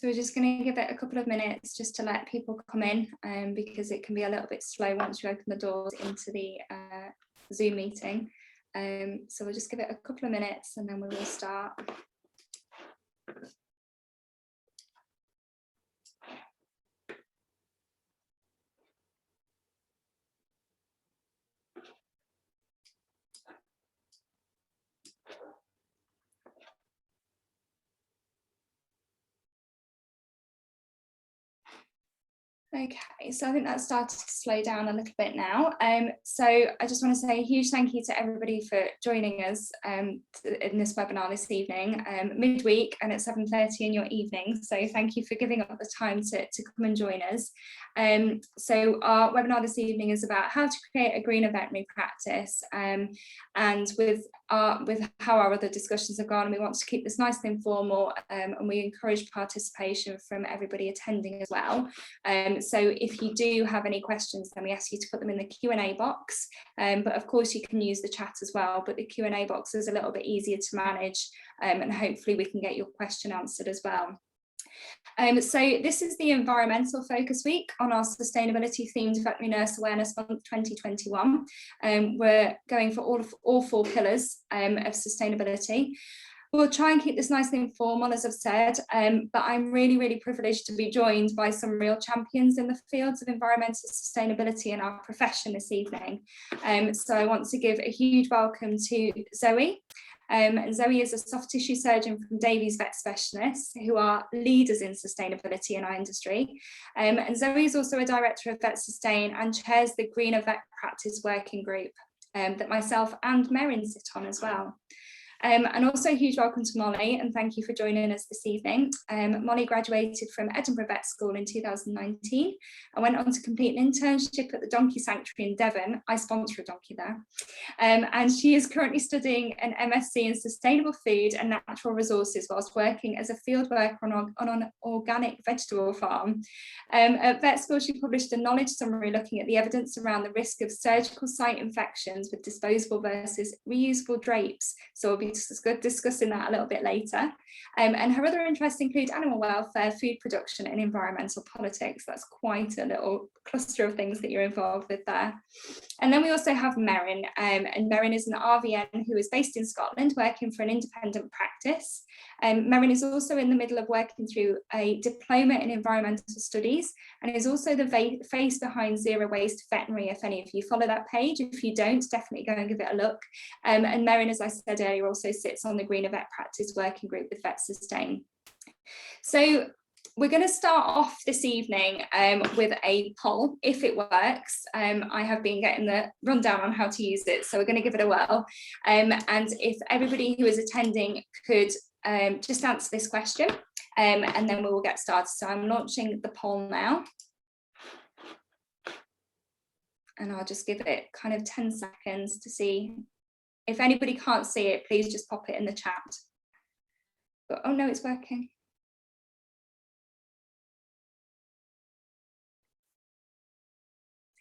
So we're just going to give it a couple of minutes just to let people come in, because it can be a little bit slow once you open the doors into the Zoom meeting. So we'll just give it a couple of minutes and then we will start. Okay, so I think that's started to slow down a little bit now. So I just want to say a huge thank you to everybody for joining us in this webinar this evening, midweek and at 7:30 in your evening. So thank you for giving up the time to come and join us. So our webinar this evening is about how to create a greener veterinary practice, and with how our other discussions have gone, we want to keep this nice and informal, and we encourage participation from everybody attending as well. So if you do have any questions, then we ask you to put them in the Q&A box, but of course you can use the chat as well, but the Q&A box is a little bit easier to manage, and hopefully we can get your question answered as well. So this is the Environmental Focus Week on our Sustainability Themed Veterinary Nurse Awareness Month 2021. We're going for all four pillars of sustainability. We'll try and keep this nice and informal, as I've said, but I'm really privileged to be joined by some real champions in the fields of environmental sustainability in our profession this evening. So I want to give a huge welcome to Zoe. Zoe is a soft tissue surgeon from Davies Vet Specialists, who are leaders in sustainability in our industry. And Zoe is also a director of VetSustain and chairs the Greener Vet Practice Working Group that myself and Merryn sit on as well. And also a huge welcome to Molly, and thank you for joining us this evening. Molly graduated from Edinburgh Vet School in 2019 and went on to complete an internship at the Donkey Sanctuary in Devon. I sponsor a donkey there. And she is currently studying an MSc in Sustainable Food and Natural Resources whilst working as a field worker on an organic vegetable farm. At vet school, she published a knowledge summary looking at the evidence around the risk of surgical site infections with disposable versus reusable drapes. So we'll be discussing that a little bit later. And her other interests include animal welfare, food production and environmental politics. That's quite a little cluster of things that you're involved with there. And then we also have Merryn, and Merryn is an RVN who is based in Scotland working for an independent practice. Merryn is also in the middle of working through a diploma in environmental studies and is also the face behind Zero Waste Veterinary, if any of you follow that page. If you don't, definitely go and give it a look. And Merryn, as I said earlier, also sits on the Greener Vet Practice Working Group with VetSustain. So we're going to start off this evening with a poll, if it works. I have been getting the rundown on how to use it, so we're going to give it a whirl. And if everybody who is attending could just answer this question, and then we will get started. So I'm launching the poll now. And I'll just give it kind of 10 seconds to see. If anybody can't see it, please just pop it in the chat. But, oh no, it's working.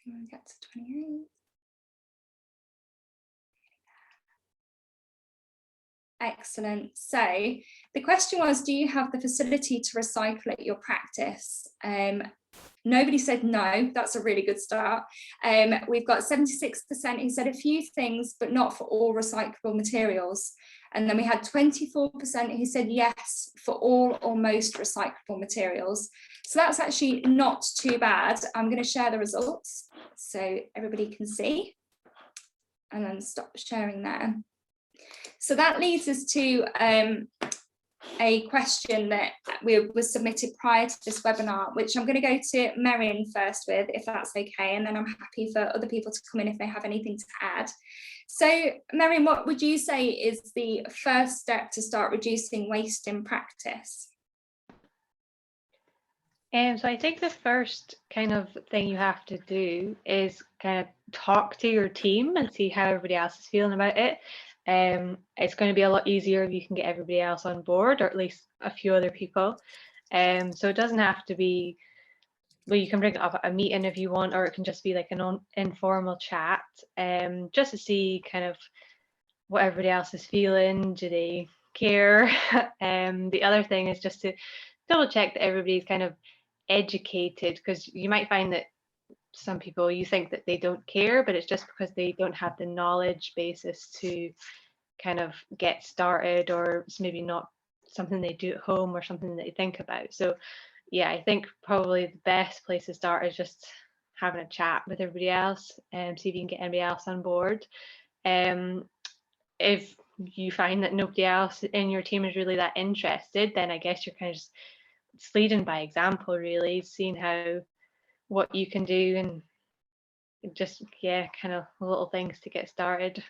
We'll get to 28. Excellent. So the question was, do you have the facility to recycle at your practice? Nobody said no. That's a really good start. We've got 76% who said a few things, but not for all recyclable materials. And then we had 24% who said yes for all or most recyclable materials. So that's actually not too bad. I'm going to share the results so everybody can see, and then stop sharing there. So that leads us to a question that was submitted prior to this webinar, which I'm going to go to Merryn first with, if that's okay, and then I'm happy for other people to come in if they have anything to add. So Merryn, what would you say is the first step to start reducing waste in practice? So I think the first kind of thing you have to do is kind of talk to your team and see how everybody else is feeling about it. It's going to be a lot easier if you can get everybody else on board, or at least a few other people. So it doesn't have to be, well, you can bring it up at a meeting if you want, or it can just be like an informal chat, just to see kind of what everybody else is feeling. Do they care? The other thing is just to double check that everybody's kind of educated, because you might find that some people, you think that they don't care, but it's just because they don't have the knowledge basis to kind of get started, or it's maybe not something they do at home or something that they think about. So yeah, I think probably the best place to start is just having a chat with everybody else and see if you can get anybody else on board. If you find that nobody else in your team is really that interested, then I guess you're kind of just leading by example, really, seeing what you can do, and just, yeah, kind of little things to get started.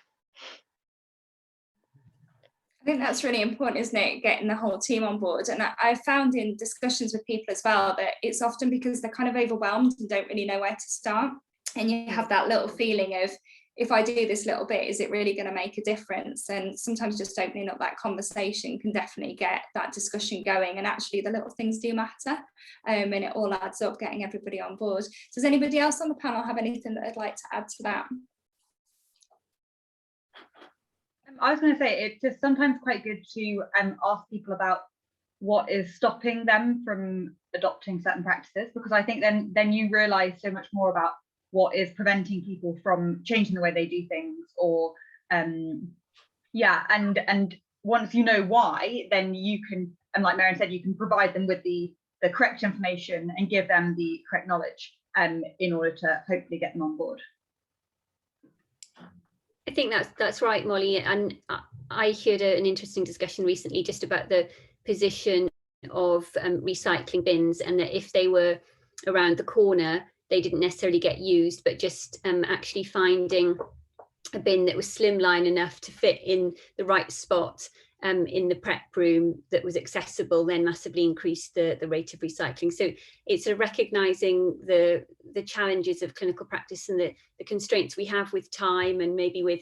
I think that's really important, isn't it? Getting the whole team on board. And I found in discussions with people as well that it's often because they're kind of overwhelmed and don't really know where to start. And you have that little feeling of, if I do this little bit, is it really going to make a difference? And sometimes just opening up that conversation can definitely get that discussion going. And actually the little things do matter, and it all adds up, getting everybody on board. Does anybody else on the panel have anything that I'd like to add to that? I was going to say, it's just sometimes quite good to ask people about what is stopping them from adopting certain practices, because I think then you realise so much more about what is preventing people from changing the way they do things, or yeah, and once you know why, then you can, and like Merryn said, you can provide them with the correct information and give them the correct knowledge in order to hopefully get them on board. I think that's right, Molly. And I heard an interesting discussion recently just about the position of recycling bins, and that if they were around the corner, they didn't necessarily get used, but just actually finding a bin that was slimline enough to fit in the right spot in the prep room that was accessible, then massively increased the rate of recycling. So it's sort of recognising the challenges of clinical practice and the constraints we have with time, and maybe with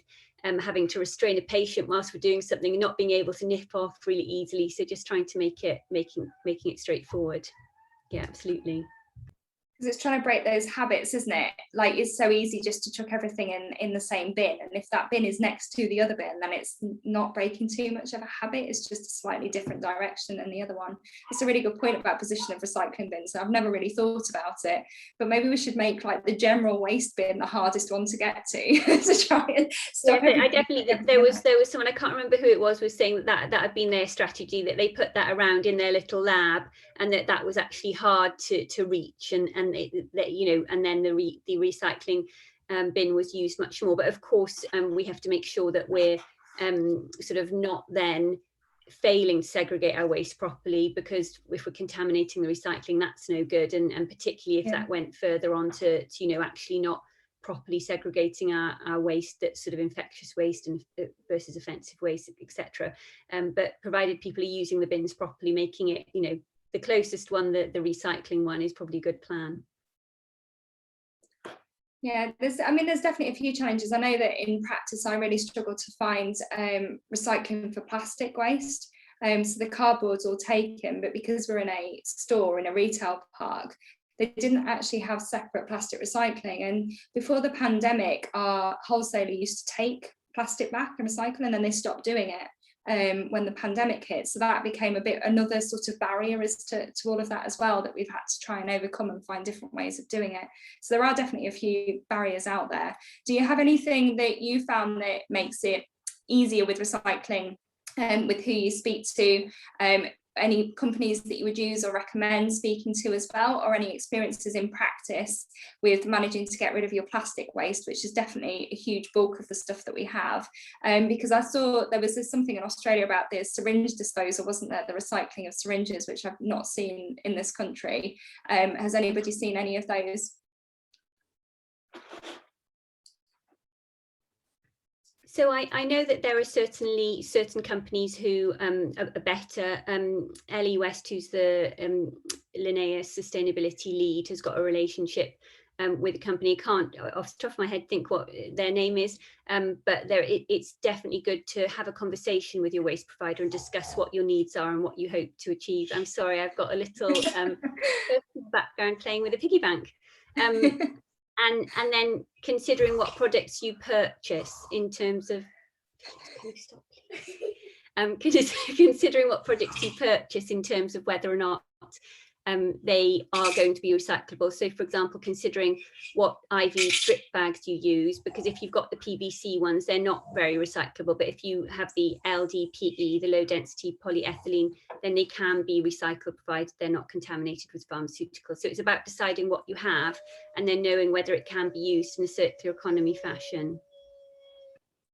having to restrain a patient whilst we're doing something and not being able to nip off really easily. So just trying to making it straightforward. Yeah, absolutely. Because it's trying to break those habits, isn't it? Like, it's so easy just to chuck everything in the same bin, and if that bin is next to the other bin, then it's not breaking too much of a habit, it's just a slightly different direction than the other one. It's a really good point about position of recycling bins. I've never really thought about it, but maybe we should make like the general waste bin the hardest one to get to to try and stop. Yeah, I definitely, there was someone, I can't remember who it was saying that had been their strategy, that they put that around in their little lab, and that was actually hard to reach, and you know, and then the recycling bin was used much more. But of course, we have to make sure that we're sort of not then failing to segregate our waste properly, because if we're contaminating the recycling, that's no good. And particularly if that went further on to you know, actually not properly segregating our waste, that's sort of infectious waste and versus offensive waste, etc. But provided people are using the bins properly, making it, you know, the closest one, the recycling one, is probably a good plan. Yeah, there's definitely a few challenges. I know that in practice I really struggle to find recycling for plastic waste. So the cardboard's all taken, but because we're in a store, in a retail park, they didn't actually have separate plastic recycling. And before the pandemic, our wholesaler used to take plastic back and recycle, and then they stopped doing it when the pandemic hit. So that became another sort of barrier as to all of that as well, that we've had to try and overcome and find different ways of doing it. So there are definitely a few barriers out there. Do you have anything that you found that makes it easier with recycling, with who you speak to? Any companies that you would use or recommend speaking to as well, or any experiences in practice with managing to get rid of your plastic waste, which is definitely a huge bulk of the stuff that we have? Because I saw there was something in Australia about the syringe disposal, wasn't there? The recycling of syringes, which I've not seen in this country. Has anybody seen any of those? So I know that there are certainly certain companies who are better. Ellie West, who's the Linnaeus sustainability lead, has got a relationship with a company. I can't off the top of my head think what their name is, but it's definitely good to have a conversation with your waste provider and discuss what your needs are and what you hope to achieve. I'm sorry, I've got a little personal background playing with a piggy bank. And then considering what products you purchase in terms of, considering what products you purchase in terms of whether or not they are going to be recyclable. So for example, considering what IV strip bags you use, because if you've got the PVC ones, they're not very recyclable, but if you have the LDPE, the low density polyethylene, then they can be recycled provided they're not contaminated with pharmaceuticals. So it's about deciding what you have and then knowing whether it can be used in a circular economy fashion.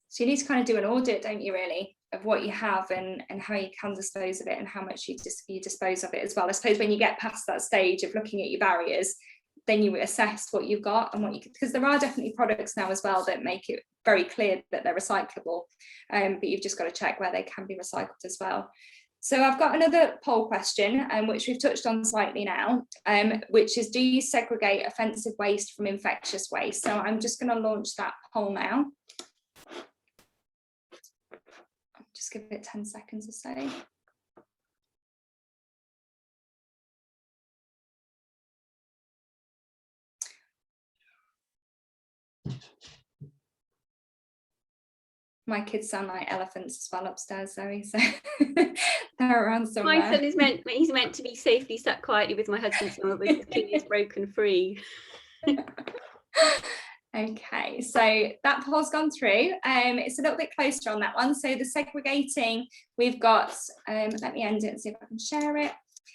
So you need to kind of do an audit, don't you, really, of what you have and how you can dispose of it and how much you dispose of it as well. I suppose when you get past that stage of looking at your barriers, then you assess what you've got and what you, because there are definitely products now as well that make it very clear that they're recyclable, but you've just got to check where they can be recycled as well. So I've got another poll question, which we've touched on slightly now, which is, do you segregate offensive waste from infectious waste? So I'm just going to launch that poll now. Just give it 10 seconds or so. My kids sound like elephants as well upstairs, Zoe, so they're around somewhere. My son is he's meant to be safely sat quietly with my husband somewhere, but his kid is broken free. Okay, so that poll's gone through. It's a little bit closer on that one. So the segregating, we've got, let me end it and see if I can share it.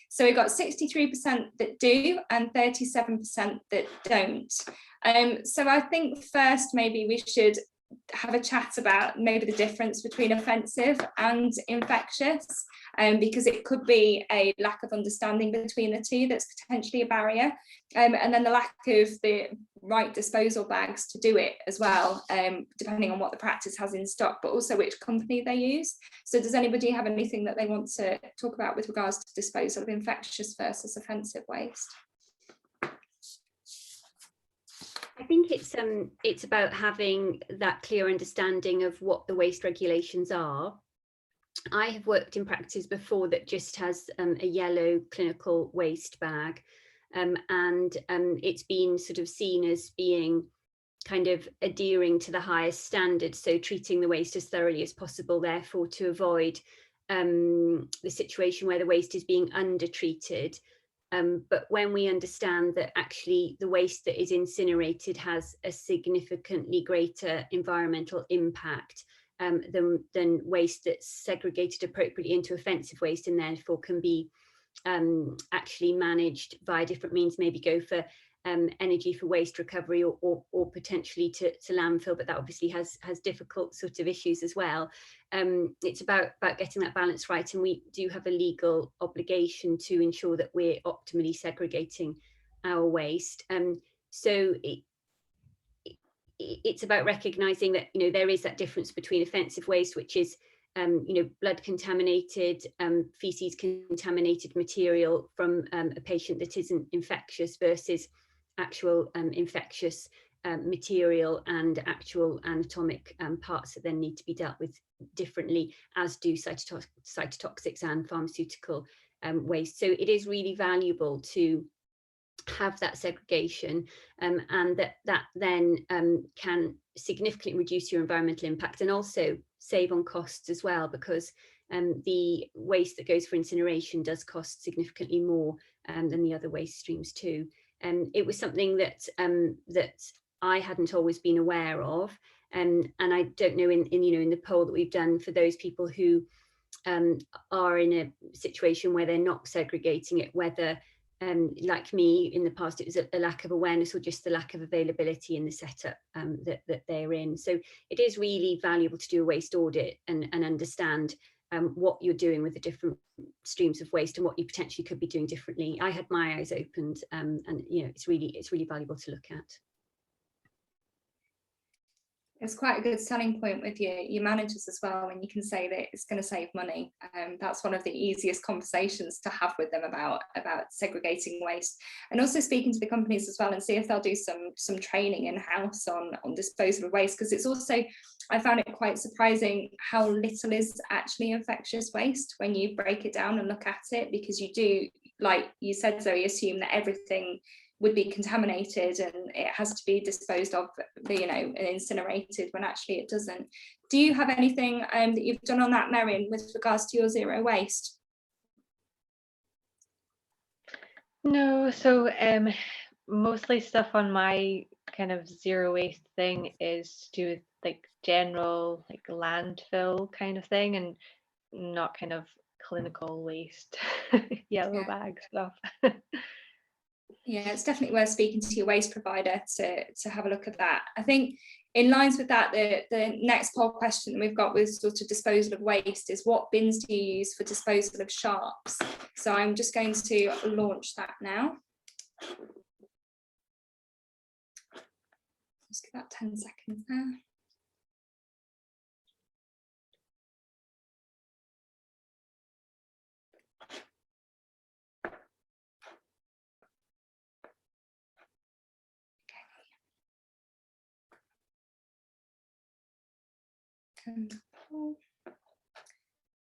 So we've got 63% that do and 37% that don't. So I think first maybe we should have a chat about maybe the difference between offensive and infectious, because it could be a lack of understanding between the two that's potentially a barrier, and then the lack of the right disposal bags to do it as well, depending on what the practice has in stock, but also which company they use. So does anybody have anything that they want to talk about with regards to disposal of infectious versus offensive waste? I think it's about having that clear understanding of what the waste regulations are. I have worked in practice before that just has a yellow clinical waste bag, and it's been sort of seen as being kind of adhering to the highest standards, so treating the waste as thoroughly as possible, therefore to avoid the situation where the waste is being undertreated. But when we understand that actually the waste that is incinerated has a significantly greater environmental impact than waste that's segregated appropriately into offensive waste, and therefore can be actually managed via different means, maybe go for energy for waste recovery or potentially to landfill, but that obviously has difficult sort of issues as well. It's about getting that balance right, and we do have a legal obligation to ensure that we're optimally segregating our waste. So it's about recognizing that, you know, there is that difference between offensive waste, which is you know, blood contaminated, feces contaminated material from a patient that isn't infectious, versus actual infectious material and actual anatomic parts that then need to be dealt with differently, as do cytotoxics and pharmaceutical waste. So it is really valuable to have that segregation, and that then can significantly reduce your environmental impact and also save on costs as well, because the waste that goes for incineration does cost significantly more than the other waste streams too. It was something that that I hadn't always been aware of, and I don't know in the poll that we've done for those people who are in a situation where they're not segregating it, whether like me in the past it was a lack of awareness or just the lack of availability in the setup that they're in. So it is really valuable to do a waste audit and understand what you're doing with the different streams of waste and what you potentially could be doing differently. I had my eyes opened, and you know, it's really valuable to look at. It's quite a good selling point with your managers as well, when you can say that it's going to save money. That's one of the easiest conversations to have with them about segregating waste, and also speaking to the companies as well and see if they'll do some training in-house on disposal of waste, because it's also, I found it quite surprising how little is actually infectious waste when you break it down and look at it, because you do, like you said, Zoe, assume that everything would be contaminated and it has to be disposed of, you know, and incinerated, when actually it doesn't. Do you have anything that you've done on that, Merryn, with regards to your zero waste? No, so mostly stuff on my kind of zero waste thing is to do with like general like landfill kind of thing, and not kind of clinical waste, yellow Yeah. bag stuff. Yeah, it's definitely worth speaking to your waste provider to have a look at that. I think in lines with that, the next poll question that we've got with sort of disposal of waste is, what bins do you use for disposal of sharps? So I'm just going to launch that now. Just give that 10 seconds there.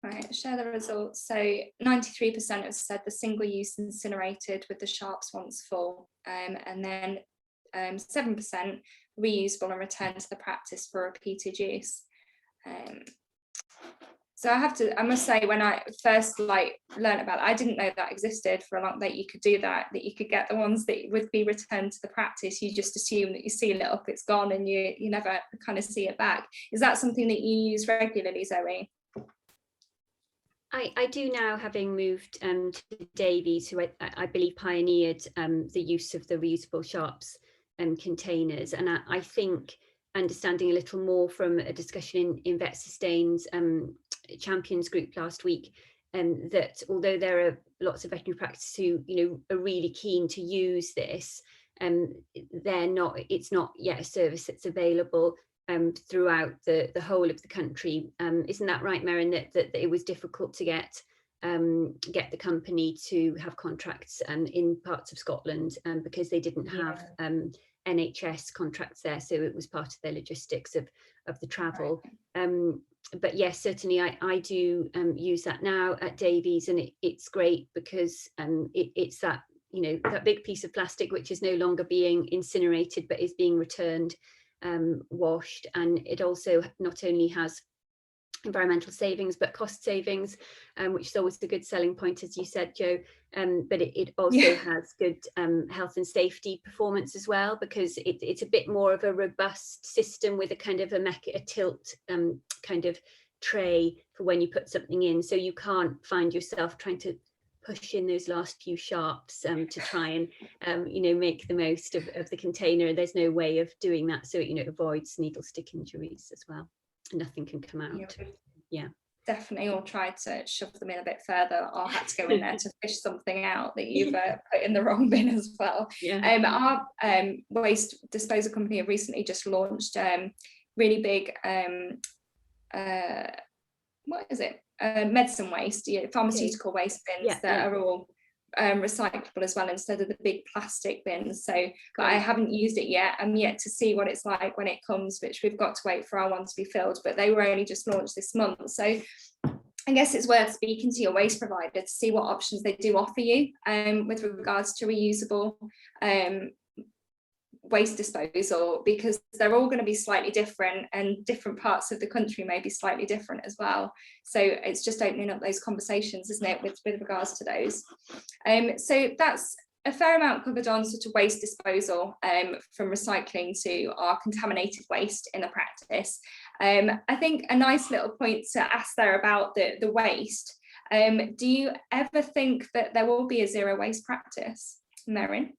Right, share the results. So 93% have said the single-use incinerated with the sharps once full, and then 7% reusable and return to the practice for repeated use. So I must say, when I first learned about it, I didn't know that existed for a long, that you could do that you could get the ones that would be returned to the practice. You just assume that you seal it up, it's gone, and you never kind of see it back. Is that something that you use regularly, Zoe? I do now, having moved to Davies, who I believe pioneered the use of the reusable sharps containers, and I think understanding a little more from a discussion in VetSustain's champions group last week, that although there are lots of veterinary practices who are really keen to use this, it's not yet a service that's available throughout the whole of the country. Isn't that right, Merryn, that it was difficult to get the company to have contracts in parts of Scotland because they didn't have NHS contracts there, so it was part of their logistics of the travel. Right. But yes, certainly I do use that now at Davies, and it's great because it's that that big piece of plastic which is no longer being incinerated but is being returned, washed, and it also not only has environmental savings but cost savings, which is always a good selling point, as you said, Jo, but it also has good health and safety performance as well, because it's a bit more of a robust system with a kind of a tilt kind of tray for when you put something in, so you can't find yourself trying to push in those last few sharps to try and make the most of the container. There's no way of doing that, so it avoids needle stick injuries as well. Nothing can come out. Yeah, definitely all tried to shove them in a bit further, or had to go in there to fish something out that you've put in the wrong bin as well. Our waste disposal company have recently just launched really big what is it, medicine waste, pharmaceutical waste bins that are all recyclable as well, instead of the big plastic bins. So but I haven't used it yet. I'm yet to see what it's like when it comes, which we've got to wait for our one to be filled, but they were only just launched this month. So I guess it's worth speaking to your waste provider to see what options they do offer you with regards to reusable waste disposal, because they're all going to be slightly different, and different parts of the country may be slightly different as well. So it's just opening up those conversations, isn't it, with regards to those. So that's a fair amount covered on sort of waste disposal, from recycling to our contaminated waste in the practice. I think a nice little point to ask there about the waste. Do you ever think that there will be a zero waste practice, Merryn?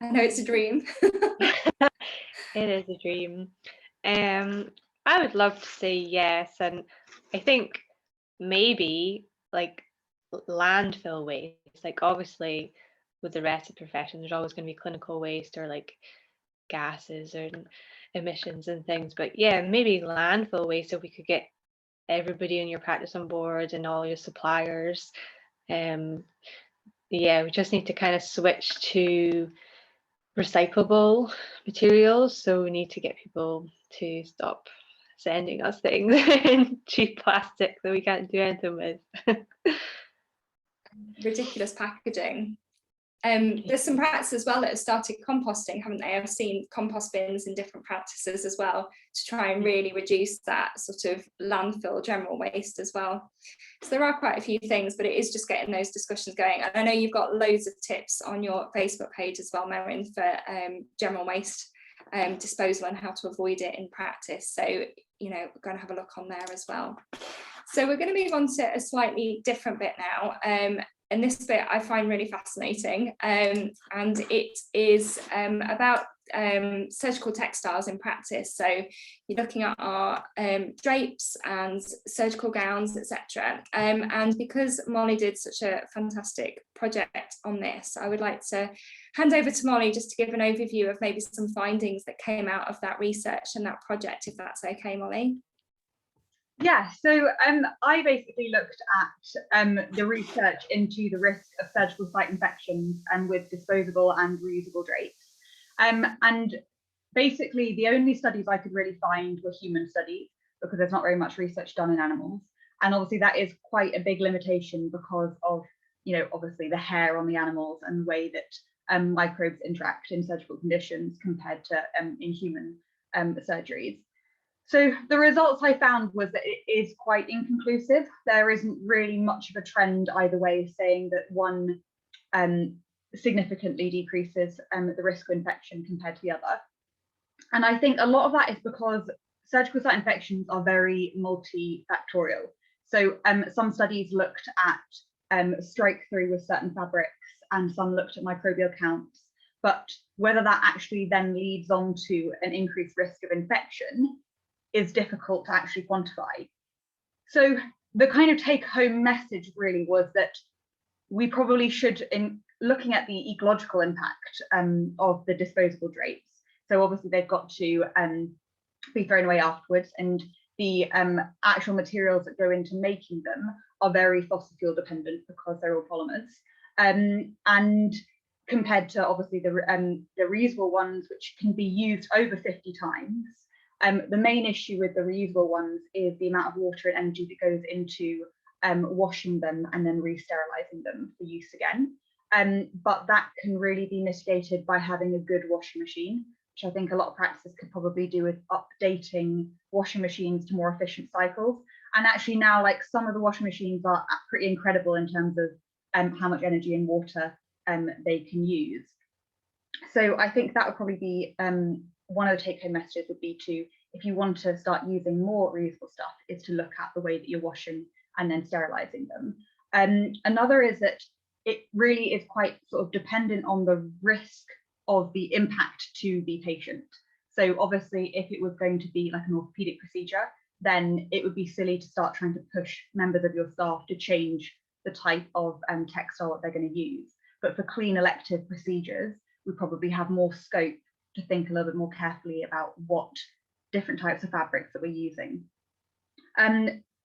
I know it's a dream. It is a dream. I would love to say yes, and I think maybe like landfill waste, like obviously with the rest of the profession there's always going to be clinical waste or like gases or emissions and things, but yeah, maybe landfill waste, if we could get everybody in your practice on board and all your suppliers. Yeah, we just need to kind of switch to recyclable materials, so we need to get people to stop sending us things in cheap plastic that we can't do anything with. Ridiculous packaging. There's some practices as well that have started composting, haven't they? I've seen compost bins in different practices as well to try and really reduce that sort of landfill general waste as well. So there are quite a few things, but it is just getting those discussions going. And I know you've got loads of tips on your Facebook page as well, Merryn, for general waste disposal and how to avoid it in practice. So, you know, we're going to have a look on there as well. So we're going to move on to a slightly different bit now. And this bit I find really fascinating, and it is about surgical textiles in practice. So you're looking at our drapes and surgical gowns, etc. And because Molly did such a fantastic project on this, I would like to hand over to Molly just to give an overview of maybe some findings that came out of that research and that project, if that's okay, Molly. Yeah, so I basically looked at the research into the risk of surgical site infections with disposable and reusable drapes. And basically the only studies I could really find were human studies, because there's not very much research done in animals. And obviously that is quite a big limitation because of, you know, obviously the hair on the animals and the way that microbes interact in surgical conditions compared to in human surgeries. So the results I found was that it is quite inconclusive. There isn't really much of a trend either way saying that one significantly decreases the risk of infection compared to the other. And I think a lot of that is because surgical site infections are very multifactorial. So some studies looked at strike through with certain fabrics and some looked at microbial counts, but whether that actually then leads on to an increased risk of infection is difficult to actually quantify. So the kind of take-home message really was that we probably should, in looking at the ecological impact of the disposable drapes, so obviously they've got to be thrown away afterwards, and the actual materials that go into making them are very fossil fuel dependent because they're all polymers, and compared to obviously the reusable ones, which can be used over 50 times. The main issue with the reusable ones is the amount of water and energy that goes into washing them and then re-sterilising them for use again. But that can really be mitigated by having a good washing machine, which I think a lot of practices could probably do with updating washing machines to more efficient cycles. And actually now, like, some of the washing machines are pretty incredible in terms of how much energy and water they can use. So I think that would probably be one of the take-home messages would be to, if you want to start using more reusable stuff, is to look at the way that you're washing and then sterilising them. Another is that it really is quite sort of dependent on the risk of the impact to the patient. So obviously, if it was going to be like an orthopaedic procedure, then it would be silly to start trying to push members of your staff to change the type of textile that they're going to use. But for clean elective procedures, we probably have more scope to think a little bit more carefully about what different types of fabrics that we're using.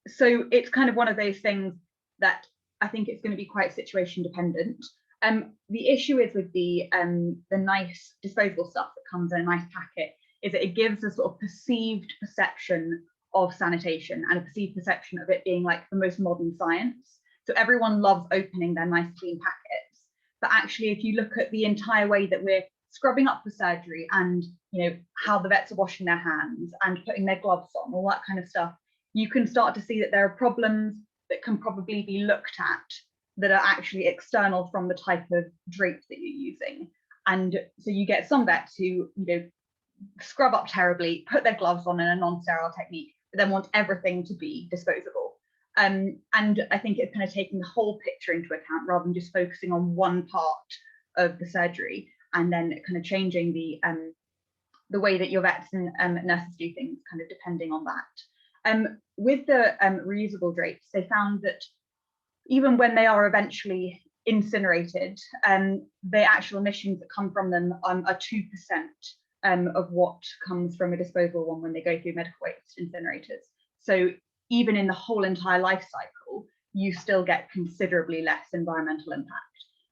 So it's kind of one of those things that I think it's going to be quite situation dependent. The issue is with the nice disposable stuff that comes in a nice packet is that it gives a sort of perceived perception of sanitation and a perceived perception of it being like the most modern science. So everyone loves opening their nice clean packets, but actually if you look at the entire way that we're scrubbing up for surgery and, you know, how the vets are washing their hands and putting their gloves on, all that kind of stuff, you can start to see that there are problems that can probably be looked at that are actually external from the type of drape that you're using. And so you get some vets who, you know, scrub up terribly, put their gloves on in a non-sterile technique, but then want everything to be disposable. And I think it's kind of taking the whole picture into account rather than just focusing on one part of the surgery, and then kind of changing the way that your vets and nurses do things, kind of depending on that. With the reusable drapes, they found that even when they are eventually incinerated, the actual emissions that come from them are 2% of what comes from a disposable one when they go through medical waste incinerators. So even in the whole entire life cycle, you still get considerably less environmental impact.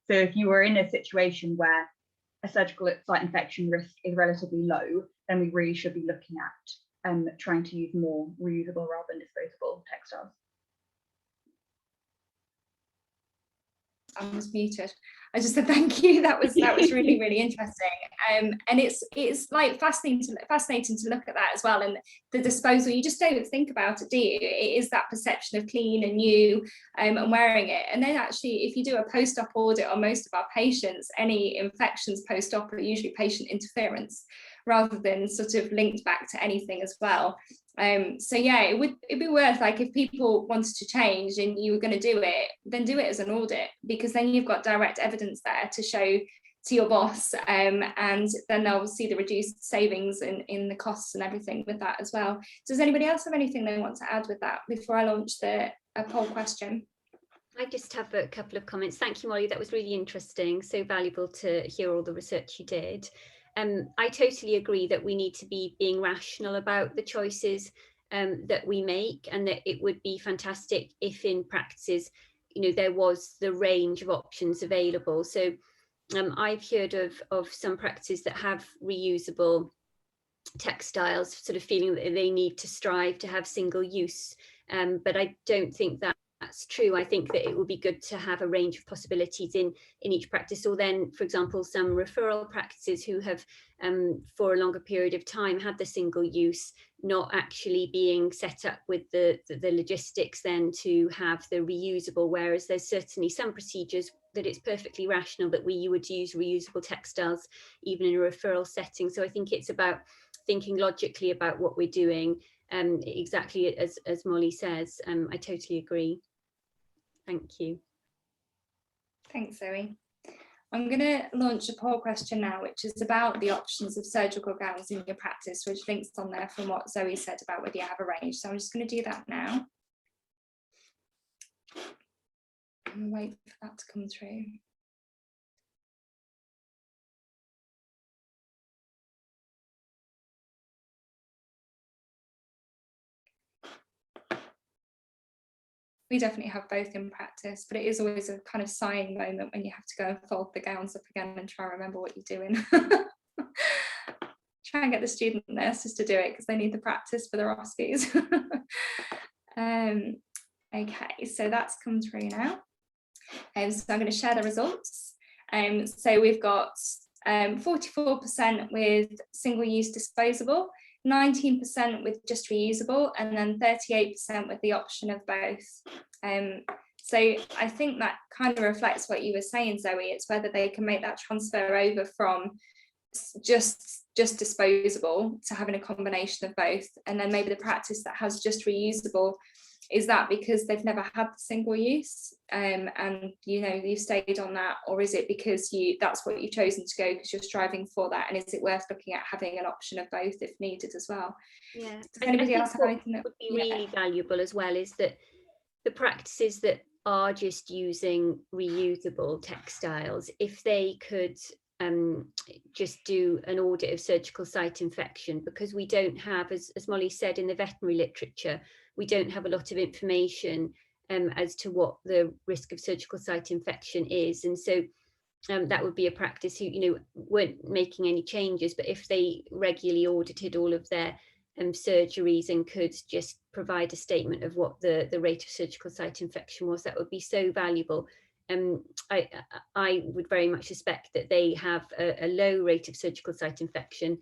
So if you were in a situation where a surgical site infection risk is relatively low, then we really should be looking at trying to use more reusable rather than disposable textiles. I was muted. I just said thank you. That was really, really interesting. And it's like fascinating to look at that as well. And the disposal, you just don't think about it, do you? It is that perception of clean and new, and wearing it. And then actually, if you do a post-op audit on most of our patients, any infections post-op are usually patient interference, rather than sort of linked back to anything as well. So yeah, it'd be worth, like, if people wanted to change and you were going to do it, then do it as an audit, because then you've got direct evidence there to show to your boss, and then they'll see the reduced savings in the costs and everything with that as well. Does anybody else have anything they want to add with that before I launch a poll question? I just have a couple of comments. Thank you, Molly. That was really interesting. So valuable to hear all the research you did. I totally agree that we need to be being rational about the choices that we make, and that it would be fantastic if in practices, there was the range of options available. So I've heard of some practices that have reusable textiles, sort of feeling that they need to strive to have single use, but I don't think that's true. I think that it would be good to have a range of possibilities in each practice. Or then, for example, some referral practices who have for a longer period of time had the single use, not actually being set up with the logistics then to have the reusable, whereas there's certainly some procedures that it's perfectly rational that you would use reusable textiles even in a referral setting. So I think it's about thinking logically about what we're doing, exactly as Molly says. I totally agree. Thank you. Thanks, Zoe. I'm going to launch a poll question now, which is about the options of surgical gowns in your practice, which links on there from what Zoe said about whether you have a range. So I'm just going to do that now. And wait for that to come through. We definitely have both in practice, but it is always a kind of sighing moment when you have to go and fold the gowns up again and try and remember what you're doing. Try and get the student nurses to do it because they need the practice for their OSCEs. Okay, so that's come through now. So I'm going to share the results. So we've got 44% with single-use disposable, 19% with just reusable, and then 38% with the option of both. So I think that kind of reflects what you were saying, Zoe. It's whether they can make that transfer over from just disposable to having a combination of both. And then maybe the practice that has just reusable, is that because they've never had the single use, and you've stayed on that, or is it because that's what you've chosen to go because you're striving for that, and is it worth looking at having an option of both if needed as well? Yeah, does anybody else have anything that would be really valuable as well is that the practices that are just using reusable textiles, if they could just do an audit of surgical site infection, because we don't have, as Molly said, in the veterinary literature, we don't have a lot of information as to what the risk of surgical site infection is. And so that would be a practice who weren't making any changes, but if they regularly audited all of their surgeries and could just provide a statement of what the rate of surgical site infection was, that would be so valuable. I would very much suspect that they have a low rate of surgical site infection,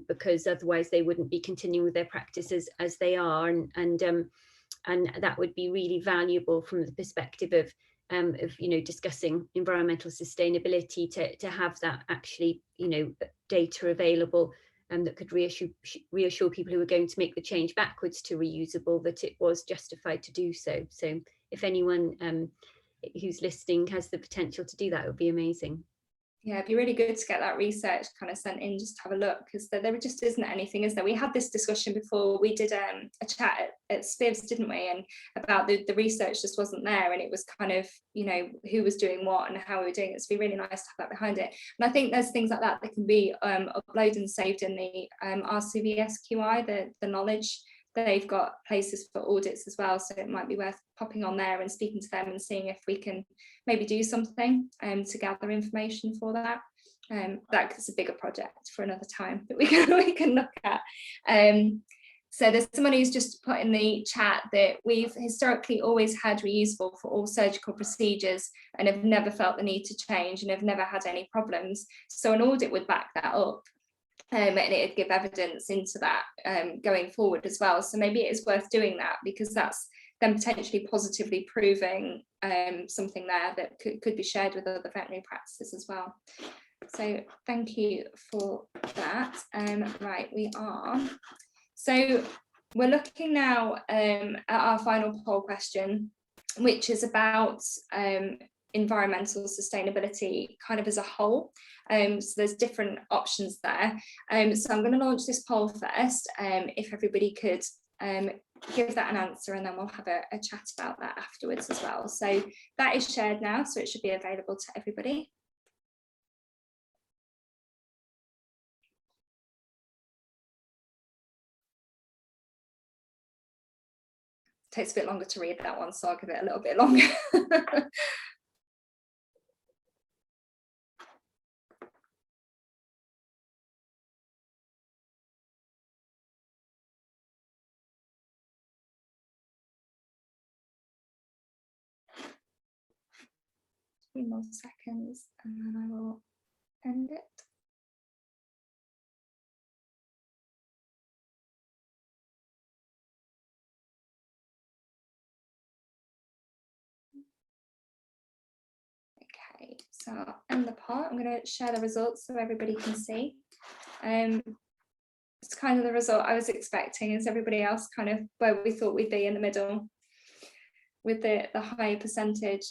because otherwise they wouldn't be continuing with their practices as they are, and that would be really valuable from the perspective of discussing environmental sustainability, to have that actually data available, and that could reassure people who are going to make the change backwards to reusable that it was justified to do so. So if anyone who's listening has the potential to do that, it would be amazing. Yeah, it'd be really good to get that research kind of sent in, just to have a look, because there just isn't anything, is there? We had this discussion before we did a chat at SPIVs, didn't we, and about the research just wasn't there, and it was kind of who was doing what and how we were doing it. So it'd be really nice to have that behind it. And I think there's things like that that can be uploaded and saved in the RCVSQI, the knowledge. They've got places for audits as well, so it might be worth popping on there and speaking to them and seeing if we can maybe do something to gather information for that. That's a bigger project for another time that we can look at. So there's someone who's just put in the chat that we've historically always had reusable for all surgical procedures and have never felt the need to change and have never had any problems. So an audit would back that up, and it'd give evidence into that going forward as well. So maybe it is worth doing that, because that's then potentially positively proving something there that could be shared with other veterinary practices as well. So thank you for that. Right, we are. So we're looking now at our final poll question, which is about environmental sustainability kind of as a whole. So there's different options there. So I'm going to launch this poll first. If everybody could give that an answer, and then we'll have a chat about that afterwards as well. So that is shared now, so it should be available to everybody. Takes a bit longer to read that one, so I'll give it a little bit longer. A few more seconds and then I will end it. Okay, so I'll end the poll. I'm going to share the results so everybody can see. It's kind of the result I was expecting. Is everybody else kind of where we thought we'd be in the middle with the higher percentage?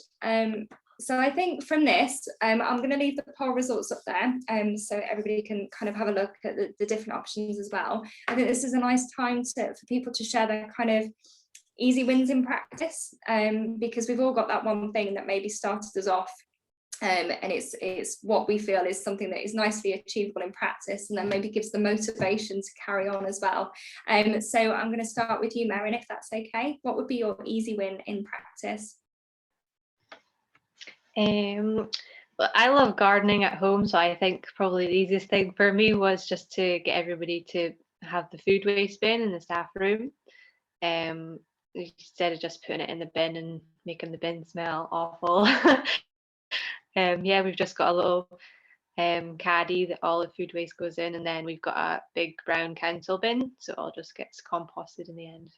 So I think from this, I'm going to leave the poll results up there, so everybody can kind of have a look at the different options as well. I think this is a nice time for people to share their kind of easy wins in practice, because we've all got that one thing that maybe started us off, and it's what we feel is something that is nicely achievable in practice, and then maybe gives the motivation to carry on as well. So I'm going to start with you, Merryn, if that's okay. What would be your easy win in practice? Well, I love gardening at home, so I think probably the easiest thing for me was just to get everybody to have the food waste bin in the staff room, instead of just putting it in the bin and making the bin smell awful. Yeah, we've just got a little caddy that all the food waste goes in, and then we've got a big brown council bin, so it all just gets composted in the end.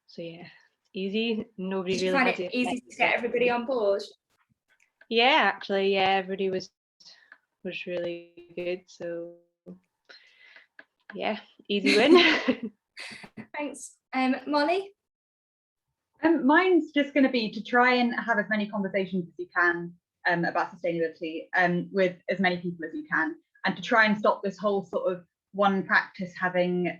So yeah, easy. Nobody Did you really find it easy to get everybody on board? Yeah, actually, yeah, everybody was really good. So yeah, easy win. Thanks. Molly? Mine's just going to be to try and have as many conversations as you can about sustainability with as many people as you can, and to try and stop this whole sort of one practice having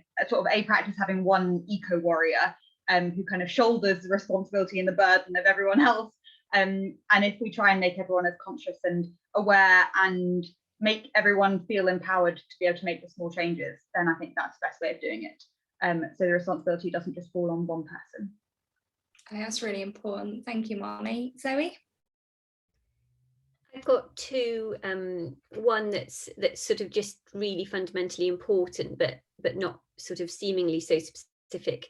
one eco warrior who kind of shoulders the responsibility and the burden of everyone else. And if we try and make everyone as conscious and aware and make everyone feel empowered to be able to make the small changes, then I think that's the best way of doing it. So the responsibility doesn't just fall on one person. Okay, that's really important. Thank you, Molly. Zoe? I've got two. One that's sort of just really fundamentally important, but not sort of seemingly so specific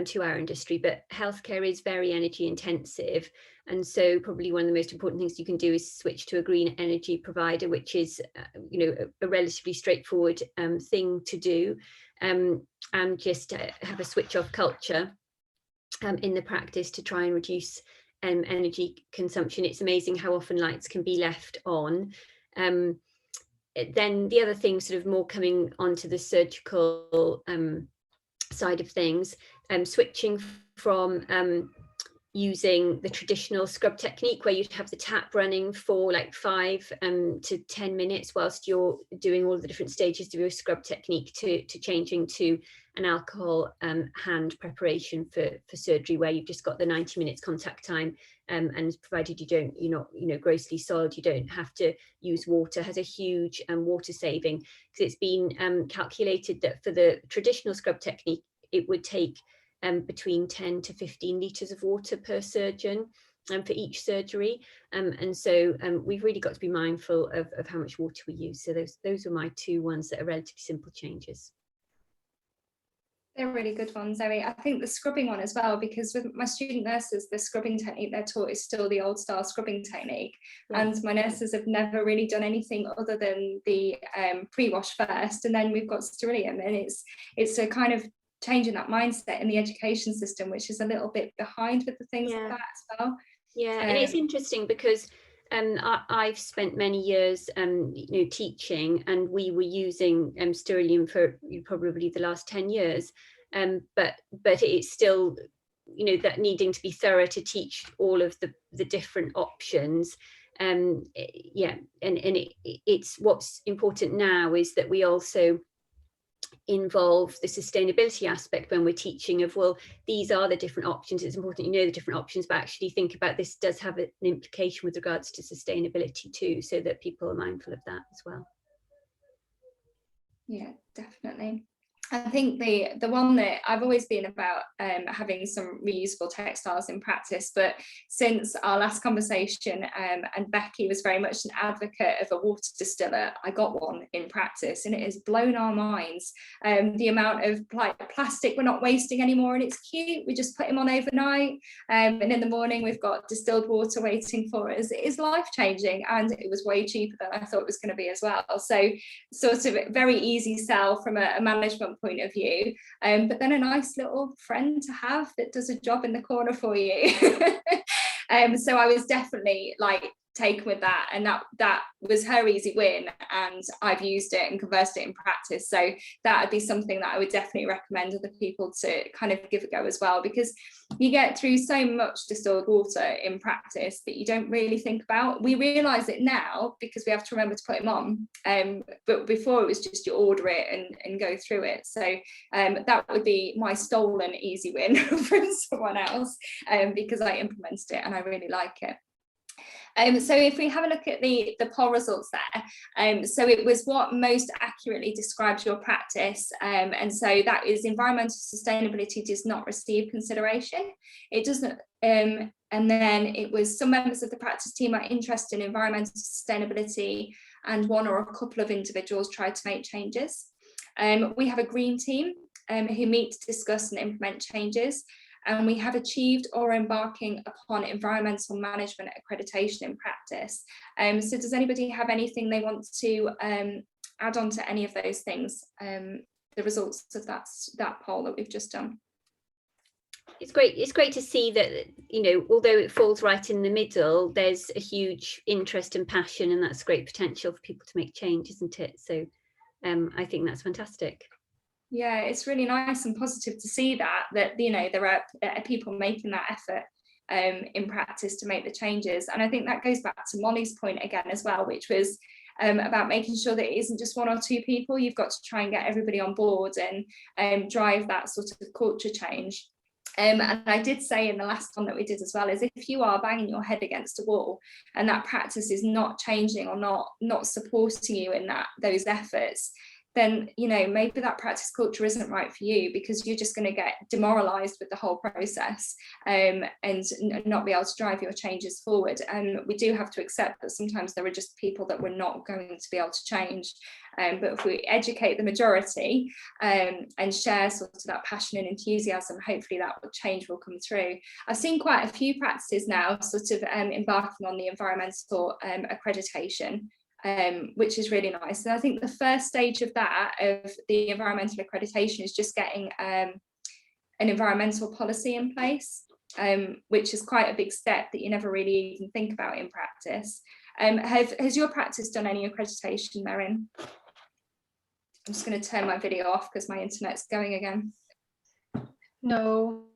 to our industry. But healthcare is very energy intensive, and so probably one of the most important things you can do is switch to a green energy provider, which is a relatively straightforward thing to do, and just have a switch off culture in the practice to try and reduce energy consumption. It's amazing how often lights can be left on. Then the other thing, sort of more coming onto the surgical side of things, switching from using the traditional scrub technique where you'd have the tap running for like 5 to 10 minutes whilst you're doing all the different stages of your scrub technique, to changing to an alcohol hand preparation for surgery, where you've just got the 90 minutes contact time, and provided you're not grossly soiled, you don't have to use water, has a huge water saving, because it's been calculated that for the traditional scrub technique it would take between 10 to 15 litres of water per surgeon for each surgery, and so we've really got to be mindful of how much water we use. So those are my two ones that are relatively simple changes. They're really good ones, Zoe. I think the scrubbing one as well, because with my student nurses, the scrubbing technique they're taught is still the old style scrubbing technique. Yeah. And my nurses have never really done anything other than the pre-wash first, and then we've got sterilium, and it's a kind of changing that mindset in the education system, which is a little bit behind with the things like that as well. Yeah, and it's interesting because I've spent many years, teaching, and we were using sterilium for probably the last 10 years. But it's still, that needing to be thorough to teach all of the different options. It's what's important now is that we also involve the sustainability aspect when we're teaching of, well, these are the different options. It's important you know the different options, but actually think about this does have an implication with regards to sustainability too, so that people are mindful of that as well. Yeah, definitely. I think the one that I've always been about having some reusable textiles in practice, but since our last conversation, and Becky was very much an advocate of a water distiller, I got one in practice, and it has blown our minds. The amount of plastic we're not wasting anymore, and it's cute. We just put him on overnight, and in the morning we've got distilled water waiting for us. It is life-changing, and it was way cheaper than I thought it was going to be as well. So sort of very easy sell from a management point of view, but then a nice little friend to have that does a job in the corner for you. So I was definitely taken with that, and that was her easy win, and I've used it and conversed it in practice. So that would be something that I would definitely recommend other people to kind of give a go as well, because you get through so much distilled water in practice that you don't really think about. We realise it now because we have to remember to put them on, but before it was just you order it and go through it. So that would be my stolen easy win from someone else, because I implemented it and I really like it. So if we have a look at the poll results there, so it was what most accurately describes your practice, and so that is environmental sustainability does not receive consideration. It doesn't, and then it was some members of the practice team are interested in environmental sustainability, and one or a couple of individuals tried to make changes. We have a green team who meet to discuss and implement changes. And we have achieved or embarking upon environmental management accreditation in practice. So does anybody have anything they want to add on to any of those things, the results of that poll that we've just done? It's great to see that, although it falls right in the middle, there's a huge interest and passion, and that's great potential for people to make change, isn't it? So I think that's fantastic. Yeah, it's really nice and positive to see that there are people making that effort in practice to make the changes. And I think that goes back to Molly's point again as well, which was about making sure that it isn't just one or two people. You've got to try and get everybody on board and drive that sort of culture change. And I did say in the last one that we did as well, is if you are banging your head against a wall and that practice is not changing or not supporting you in those efforts, then maybe that practice culture isn't right for you, because you're just going to get demoralized with the whole process and not be able to drive your changes forward. And we do have to accept that sometimes there are just people that we're not going to be able to change, but if we educate the majority and share sort of that passion and enthusiasm, hopefully that change will come through. I've seen quite a few practices now sort of embarking on the environmental accreditation, which is really nice. And I think the first stage of the environmental accreditation is just getting an environmental policy in place, which is quite a big step that you never really even think about in practice. Has your practice done any accreditation, Merryn? I'm just going to turn my video off because my internet's going again. No,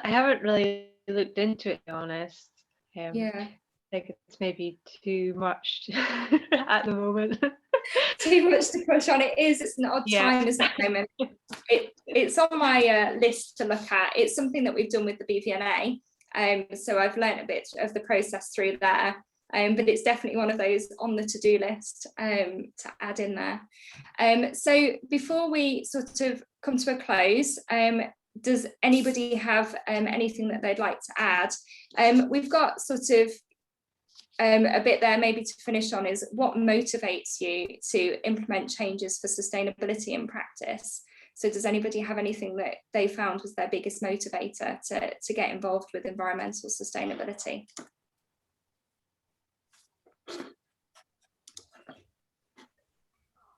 I haven't really looked into it, to be honest. Yeah. I think it's maybe too much at the moment. Too much to push on. It's an odd time, isn't it, at the moment? It's on my list to look at. It's something that we've done with the BVNA, so I've learned a bit of the process through there, but it's definitely one of those on the to-do list to add in there. So before we sort of come to a close, does anybody have anything that they'd like to add? We've got sort of a bit there maybe to finish on, is what motivates you to implement changes for sustainability in practice. So does anybody have anything that they found was their biggest motivator to get involved with environmental sustainability?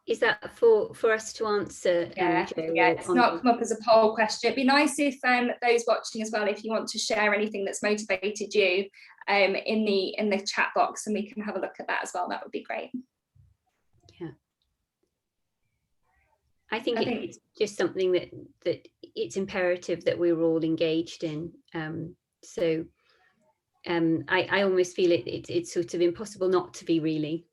Is that for us to answer? Yeah, Jo, it's not come up as a poll question. It'd be nice if those watching as well, if you want to share anything that's motivated you in the chat box, and we can have a look at that as well. That would be great. Yeah, I think it's just something that it's imperative that we're all engaged in. So I almost feel it's sort of impossible not to be, really.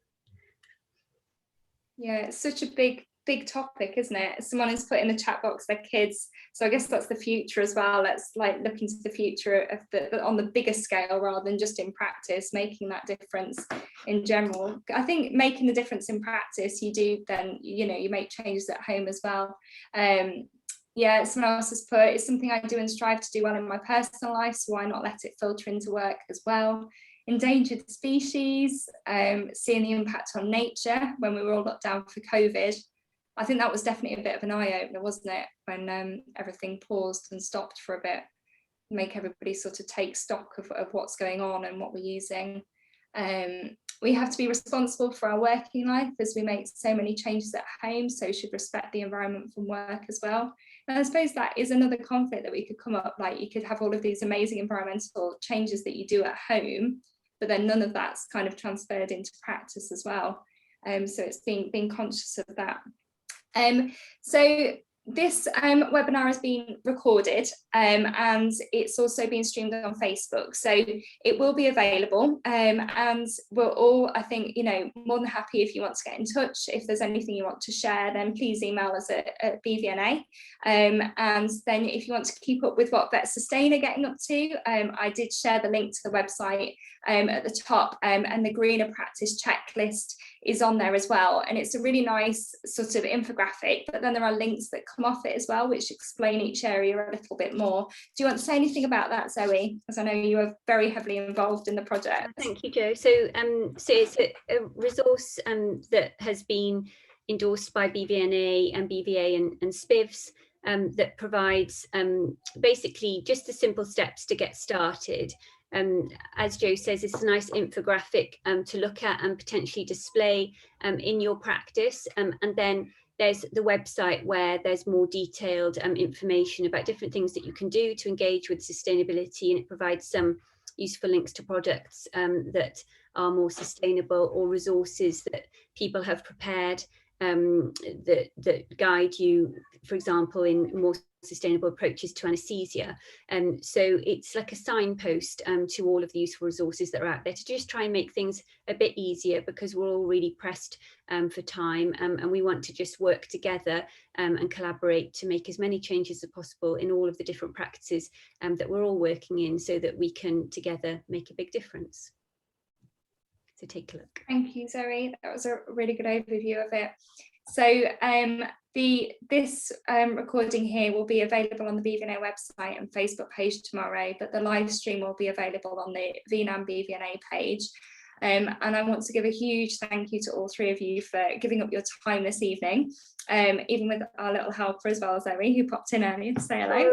Yeah, it's such a big topic, isn't it? Someone has put in the chat box their kids, so I guess that's the future as well. Let's like look into the future of on the bigger scale rather than just in practice, making that difference in general. I think making the difference in practice, you do then, you know, you make changes at home as well. Yeah, someone else has put, it's something I do and strive to do well in my personal life, so why not let it filter into work as well. Endangered species, seeing the impact on nature when we were all locked down for COVID. I think that was definitely a bit of an eye-opener, wasn't it, when everything paused and stopped for a bit, make everybody sort of take stock of what's going on and what we're using. We have to be responsible for our working life as we make so many changes at home, so should respect the environment from work as well. And I suppose that is another conflict that we could come up, like you could have all of these amazing environmental changes that you do at home, but then none of that's kind of transferred into practice as well. So it's being conscious of that. So this webinar has been recorded and it's also been streamed on Facebook, so it will be available, and we're all, I think, you know, more than happy if you want to get in touch. If there's anything you want to share, then please email us at BVNA, and then if you want to keep up with what VetSustain are getting up to, I did share the link to the website at the top, and the greener practice checklist is on there as well, and it's a really nice sort of infographic, but then there are links that come off it as well which explain each area a little bit more. Do you want to say anything about that, Zoe, as I know you are very heavily involved in the project? Thank you, Jo. So it's a resource that has been endorsed by BVNA and BVA and SPIVs, that provides basically just the simple steps to get started. As Jo says, it's a nice infographic to look at and potentially display in your practice, and then there's the website where there's more detailed information about different things that you can do to engage with sustainability, and it provides some useful links to products that are more sustainable, or resources that people have prepared that guide you, for example, in more sustainable approaches to anaesthesia. So it's like a signpost to all of the useful resources that are out there to just try and make things a bit easier, because we're all really pressed for time, and we want to just work together and collaborate to make as many changes as possible in all of the different practices that we're all working in, so that we can together make a big difference. So take a look. Thank you, Zoe. That was a really good overview of it. So this recording here will be available on the BVNA website and Facebook page tomorrow, but the live stream will be available on the VNAM BVNA page. And I want to give a huge thank you to all three of you for giving up your time this evening, even with our little helper as well, Zoe, who popped in earlier to say hello.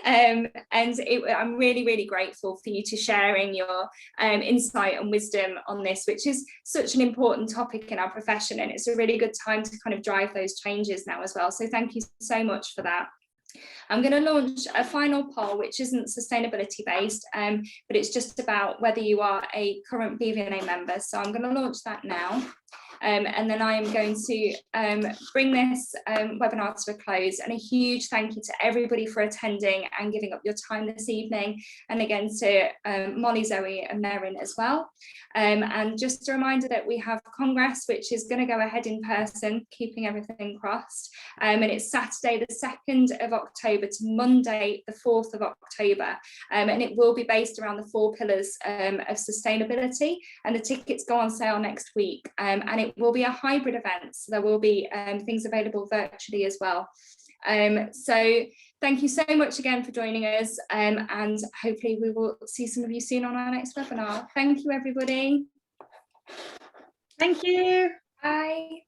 And I'm really, really grateful for you to sharing your insight and wisdom on this, which is such an important topic in our profession, and it's a really good time to kind of drive those changes now as well. So thank you so much for that. I'm going to launch a final poll, which isn't sustainability based, but it's just about whether you are a current BVNA member. So I'm going to launch that now. And then I am going to bring this webinar to a close, and a huge thank you to everybody for attending and giving up your time this evening, and again to Molly, Zoe and Merryn as well. And just a reminder that we have Congress, which is going to go ahead in person, keeping everything crossed, and it's Saturday the 2nd of October to Monday the 4th of October, and it will be based around the 4 pillars of sustainability, and the tickets go on sale next week, and it will be a hybrid event, so there will be things available virtually as well. So thank you so much again for joining us, and hopefully we will see some of you soon on our next webinar. Thank you, everybody. Thank you. Bye.